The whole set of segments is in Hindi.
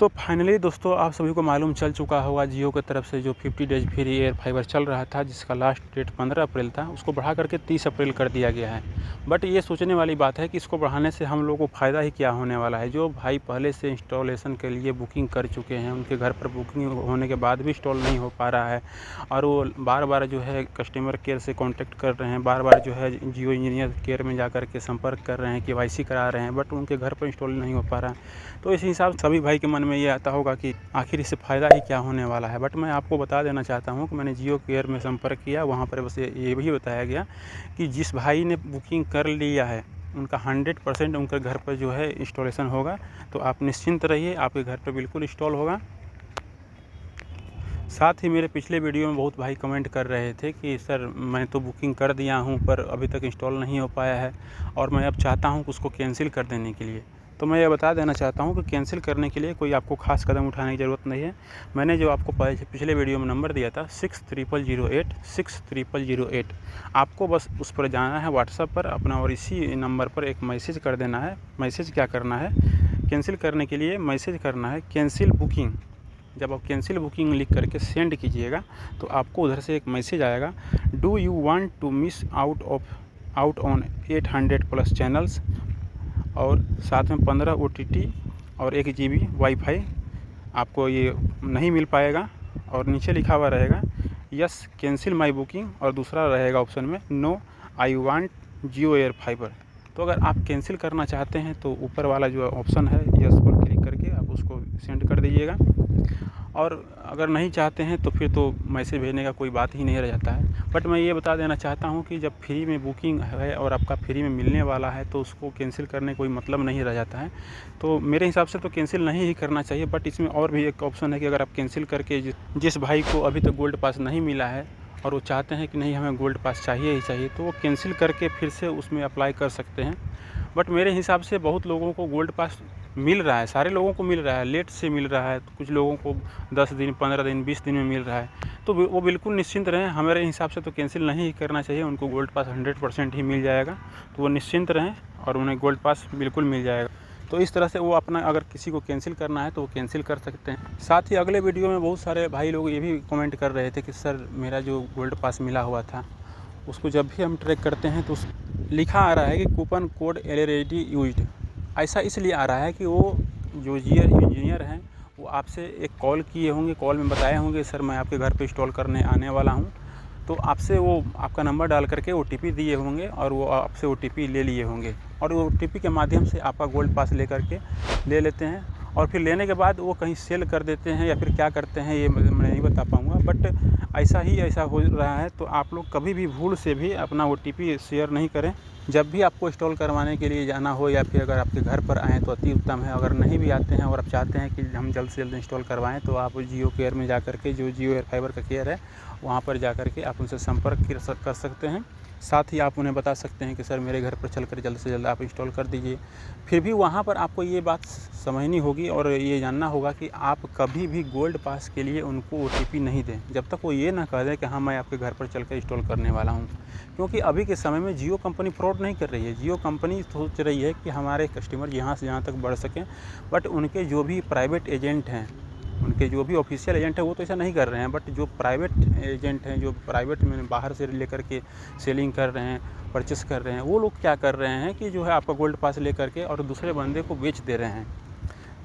तो फाइनली दोस्तों आप सभी को मालूम चल चुका होगा जियो की तरफ से जो 50 डेज फ्री एयर फाइबर चल रहा था, जिसका लास्ट डेट 15 अप्रैल था, उसको बढ़ा करके 30 अप्रैल कर दिया गया है। बट ये सोचने वाली बात है कि इसको बढ़ाने से हम लोगों को फ़ायदा ही क्या होने वाला है। जो भाई पहले से इंस्टॉलेशन के लिए बुकिंग कर चुके हैं, उनके घर पर बुकिंग होने के बाद भी इंस्टॉल नहीं हो पा रहा है और वो बार-बार जो है कस्टमर केयर से कॉन्टैक्ट कर रहे हैं, बार-बार जो है जियो इंजीनियर केयर में जा कर के संपर्क कर रहे हैं, केवाईसी करा रहे हैं, बट उनके घर पर इंस्टॉल नहीं हो पा रहा है। तो इस हिसाब से सभी भाई के मन में ये आता होगा कि आखिर इससे फ़ायदा ही क्या होने वाला है। बट मैं आपको बता देना चाहता हूँ कि मैंने जियो केयर में संपर्क किया, वहाँ पर बस ये भी बताया गया कि जिस भाई ने बुकिंग कर लिया है उनका 100% उनके घर पर जो है इंस्टॉलेशन होगा। तो आप निश्चिंत रहिए, आपके घर पर बिल्कुल इंस्टॉल होगा। साथ ही मेरे पिछले वीडियो में बहुत भाई कमेंट कर रहे थे कि सर मैं तो बुकिंग कर दिया हूँ पर अभी तक इंस्टॉल नहीं हो पाया है और मैं अब चाहता हूँ कि उसको कैंसिल कर देने के लिए। तो मैं ये बता देना चाहता हूँ कि कैंसिल करने के लिए कोई आपको ख़ास कदम उठाने की ज़रूरत नहीं है। मैंने जो आपको पिछले वीडियो में नंबर दिया था 6308 आपको बस उस पर जाना है व्हाट्सएप पर अपना और इसी नंबर पर एक मैसेज कर देना है। मैसेज क्या करना है, कैंसिल करने के लिए मैसेज करना है कैंसिल बुकिंग। जब आप कैंसिल बुकिंग लिख करके सेंड कीजिएगा तो आपको उधर से एक मैसेज आएगा, do you want to miss out on 800+ channels और साथ में 15 OTT और 1 GB वाईफाई आपको ये नहीं मिल पाएगा। और नीचे लिखा हुआ रहेगा यस कैंसिल माई बुकिंग और दूसरा रहेगा ऑप्शन में no I want Jio air fiber. तो अगर आप कैंसिल करना चाहते हैं तो ऊपर वाला जो ऑप्शन है यस पर क्लिक करके आप उसको सेंड कर दीजिएगा। और अगर नहीं चाहते हैं तो फिर तो मैसेज भेजने का कोई बात ही नहीं रह जाता है। बट मैं ये बता देना चाहता हूँ कि जब फ्री में बुकिंग है और आपका फ्री में मिलने वाला है तो उसको कैंसिल करने कोई मतलब नहीं रह जाता है। तो मेरे हिसाब से तो कैंसिल नहीं ही करना चाहिए। बट इसमें और भी एक ऑप्शन है कि अगर आप कैंसिल करके जिस भाई को अभी तक गोल्ड पास नहीं मिला है और वो चाहते हैं कि नहीं हमें गोल्ड पास चाहिए ही चाहिए, तो वो कैंसिल करके फिर से उसमें अप्लाई कर सकते हैं। बट मेरे हिसाब से बहुत लोगों को गोल्ड पास मिल रहा है, सारे लोगों को मिल रहा है, लेट से मिल रहा है। तो कुछ लोगों को 10 दिन, 15 दिन, 20 दिन में मिल रहा है। तो वो बिल्कुल निश्चिंत रहें, हमारे हिसाब से तो कैंसिल नहीं ही करना चाहिए। उनको गोल्ड पास 100% ही मिल जाएगा, तो वो निश्चिंत रहें और उन्हें गोल्ड पास बिल्कुल मिल जाएगा। तो इस तरह से वो अपना अगर किसी को कैंसिल करना है तो वो कैंसिल कर सकते हैं। साथ ही अगले वीडियो में बहुत सारे भाई लोग ये भी कमेंट कर रहे थे कि सर मेरा जो गोल्ड पास मिला हुआ था उसको जब भी हम ट्रैक करते हैं तो लिखा आ रहा है कि कूपन कोड ऑलरेडी यूज्ड। ऐसा इसलिए आ रहा है कि वो जो जियो इंजीनियर हैं वो आपसे एक कॉल किए होंगे, कॉल में बताए होंगे सर मैं आपके घर पे इंस्टॉल करने आने वाला हूँ। तो आपसे वो आपका नंबर डाल करके OTP दिए होंगे और वो आपसे OTP ले लिए होंगे और OTP के माध्यम से आपका गोल्ड पास ले करके ले लेते हैं और फिर लेने के बाद वो कहीं सेल कर देते हैं या फिर क्या करते हैं ये मैं नहीं बता पाऊँगा। बट ऐसा हो रहा है। तो आप लोग कभी भी भूल से भी अपना OTP शेयर नहीं करें। जब भी आपको इंस्टॉल करवाने के लिए जाना हो या फिर अगर आपके घर पर आएँ तो अति उत्तम है। अगर नहीं भी आते हैं और आप चाहते हैं कि हम जल्द से जल्द इंस्टॉल करवाएँ तो आप जियो केयर में जा कर के, जो जियो एयर फाइबर का केयर है, वहाँ पर जा कर के आप उनसे संपर्क कर सकते हैं। साथ ही आप उन्हें बता सकते हैं कि सर मेरे घर पर चलकर जल्द से जल्द आप इंस्टॉल कर दीजिए। फिर भी वहाँ पर आपको ये बात समझनी होगी और ये जानना होगा कि आप कभी भी गोल्ड पास के लिए उनको OTP नहीं दें जब तक वो ये ना कह दें कि हाँ मैं आपके घर पर चलकर इंस्टॉल करने वाला हूँ। क्योंकि अभी के समय में जियो कंपनी फ्रॉड नहीं कर रही है। जियो कंपनी सोच रही है कि हमारे कस्टमर यहाँ से जहाँ तक बढ़ सकें। बट उनके जो भी प्राइवेट एजेंट हैं, उनके जो भी ऑफिशियल एजेंट है वो तो ऐसा नहीं कर रहे हैं। बट जो प्राइवेट एजेंट हैं, जो प्राइवेट में बाहर से लेकर के सेलिंग कर रहे हैं, परचेस कर रहे हैं, वो लोग क्या कर रहे हैं कि जो है आपका गोल्ड पास ले करके और दूसरे बंदे को बेच दे रहे हैं।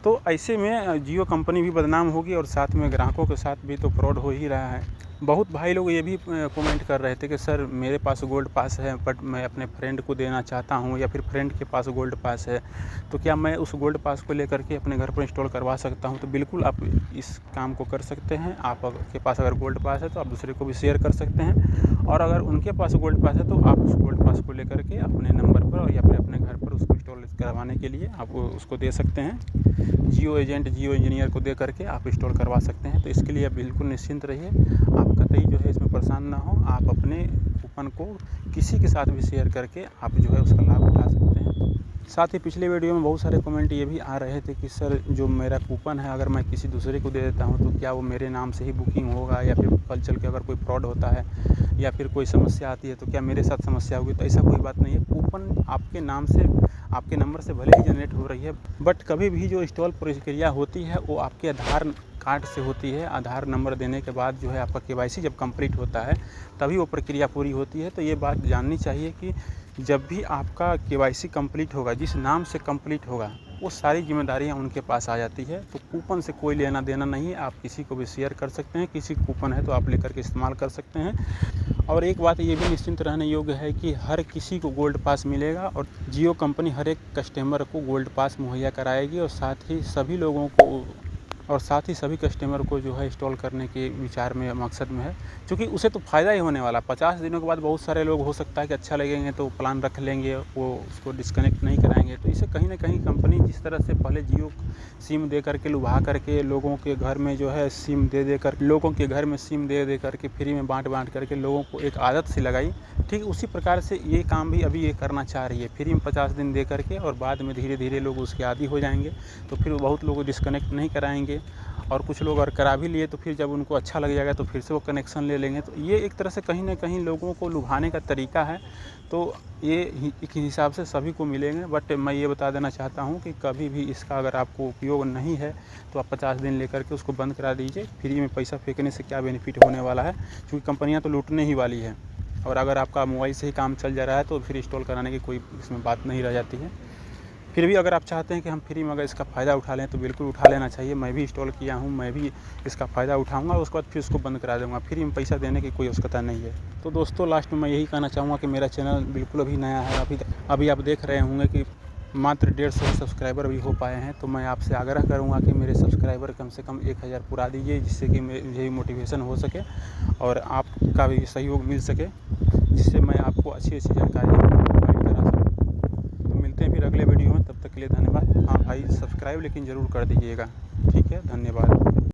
तो ऐसे में जियो कंपनी भी बदनाम होगी और साथ में ग्राहकों के साथ भी तो फ्रॉड हो ही रहा है। बहुत भाई लोग ये भी कमेंट कर रहे थे कि सर मेरे पास गोल्ड पास है बट मैं अपने फ्रेंड को देना चाहता हूँ या फिर फ्रेंड के पास गोल्ड पास है, तो क्या मैं उस गोल्ड पास को लेकर के अपने घर पर इंस्टॉल करवा सकता हूँ? तो बिल्कुल आप इस काम को कर सकते हैं। आपके पास अगर गोल्ड पास है तो आप दूसरे को भी शेयर कर सकते हैं और अगर उनके पास गोल्ड पास है तो आप उस गोल्ड पास को लेकर के अपने नंबर पर या फिर अपने घर पर उसको इंस्टॉल करवाने के लिए आप उसको दे सकते हैं। जियो एजेंट, जियो इंजीनियर को दे करके आप इंस्टॉल करवा सकते हैं। तो इसके लिए आप बिल्कुल निश्चिंत रहिए, आप कतई जो है इसमें परेशान ना हो। आप अपने कूपन को किसी के साथ भी शेयर करके आप जो है उसका लाभ उठा सकते हैं। साथ ही पिछले वीडियो में बहुत सारे कमेंट ये भी आ रहे थे कि सर जो मेरा कूपन है अगर मैं किसी दूसरे को दे देता हूँ तो क्या वो मेरे नाम से ही बुकिंग होगा, या फिर कल चल के अगर कोई फ्रॉड होता है या फिर कोई समस्या आती है तो क्या मेरे साथ समस्या होगी। तो ऐसा कोई बात नहीं है, कूपन आपके नाम से आपके नंबर से भले ही जनरेट हो रही है, बट कभी भी जो इंस्टॉल प्रक्रिया होती है वो आपके आधार कार्ड से होती है। आधार नंबर देने के बाद जो है आपका KYC जब कंप्लीट होता है तभी वो प्रक्रिया पूरी होती है। तो ये बात जाननी चाहिए कि जब भी आपका KYC कंप्लीट होगा, जिस नाम से कंप्लीट होगा, वो सारी जिम्मेदारियां उनके पास आ जाती है। तो कूपन से कोई लेना देना नहीं है, आप किसी को भी शेयर कर सकते हैं, किसी कूपन है तो आप लेकर के इस्तेमाल कर सकते हैं। और एक बात ये भी निश्चिंत रहने योग्य है कि हर किसी को गोल्ड पास मिलेगा और जियो कंपनी हर एक कस्टमर को गोल्ड पास मुहैया कराएगी और साथ ही सभी कस्टमर को जो है इंस्टॉल करने के विचार में मकसद में है, क्योंकि उसे तो फ़ायदा ही होने वाला। 50 दिनों के बाद बहुत सारे लोग हो सकता है कि अच्छा लगेंगे तो प्लान रख लेंगे, वो उसको डिस्कनेक्ट नहीं कराएंगे। तो इसे कहीं ना कहीं कंपनी जिस तरह से पहले जियो सिम दे करके लुभा करके लोगों के घर में जो है सिम दे करके फ्री में बांट करके लोगों को एक आदत सी लगाई, ठीक उसी प्रकार से ये काम भी अभी ये करना चाह रही है, फ्री में 50 दिन दे करके, और बाद में धीरे धीरे लोग उसके आदी हो जाएंगे तो फिर बहुत लोग डिस्कनेक्ट नहीं कराएंगे। और कुछ लोग अगर करा भी लिए तो फिर जब उनको अच्छा लग जाएगा तो फिर से वो कनेक्शन ले लेंगे। तो ये एक तरह से कहीं ना कहीं लोगों को लुभाने का तरीका है। तो ये एक हिसाब से सभी को मिलेंगे, बट मैं ये बता देना चाहता हूँ कि कभी भी इसका अगर आपको उपयोग नहीं है तो आप 50 दिन लेकर के उसको बंद करा दीजिए। फ्री में पैसा फेंकने से क्या बेनिफिट होने वाला है, क्योंकि कंपनियाँ तो लूटने ही वाली है। और अगर आपका मोबाइल से ही काम चल जा रहा है तो फिर इंस्टॉल कराने की कोई इसमें बात नहीं रह जाती है। फिर भी अगर आप चाहते हैं कि हम फ्री में अगर इसका फ़ायदा उठा लें तो बिल्कुल उठा लेना चाहिए। मैं भी इंस्टॉल किया हूँ, मैं भी इसका फ़ायदा उठाऊँगा, उसके बाद फिर उसको बंद करा दूँगा। फ्री में पैसा देने की कोई आवश्यकता नहीं है। तो दोस्तों लास्ट में मैं यही कहना चाहूँगा कि मेरा चैनल बिल्कुल अभी नया है। अभी आप देख रहे होंगे कि मात्र 150 सब्सक्राइबर भी हो पाए हैं। तो मैं आपसे आग्रह करूँगा कि मेरे सब्सक्राइबर कम से कम 1000 पूरा दीजिए, जिससे कि मुझे मोटिवेशन हो सके और आपका भी सहयोग मिल सके, जिससे मैं आपको अच्छी जानकारी प्रोवाइड करा सकूँ। तो मिलते हैं फिर अगले वीडियो में, तब तक के लिए धन्यवाद। हाँ भाई, सब्सक्राइब लेकिन ज़रूर कर दीजिएगा। ठीक है, धन्यवाद।